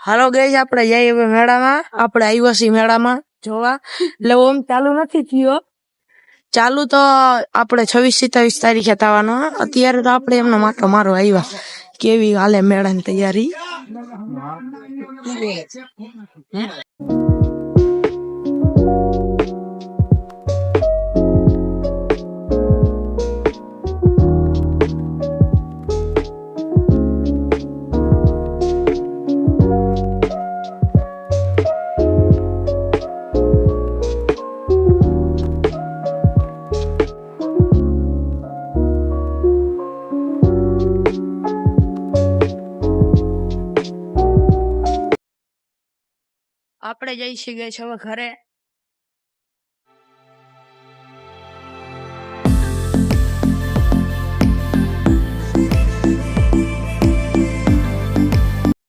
હાલો ગઈશ આપણે જઈએ હવે મેળામાં. આપણે આવ્યા છીએ મેળામાં જોવા. એટલે ઓમ ચાલુ નથી થયો. ચાલુ તો આપણે 26-27 તારીખે થવાનો. અત્યારે તો આપણે એમનો માટો મારો આવ્યા. કેવી હાલે મેળાની તૈયારી? આપણે જઈશું ગઈ હવે ઘરે.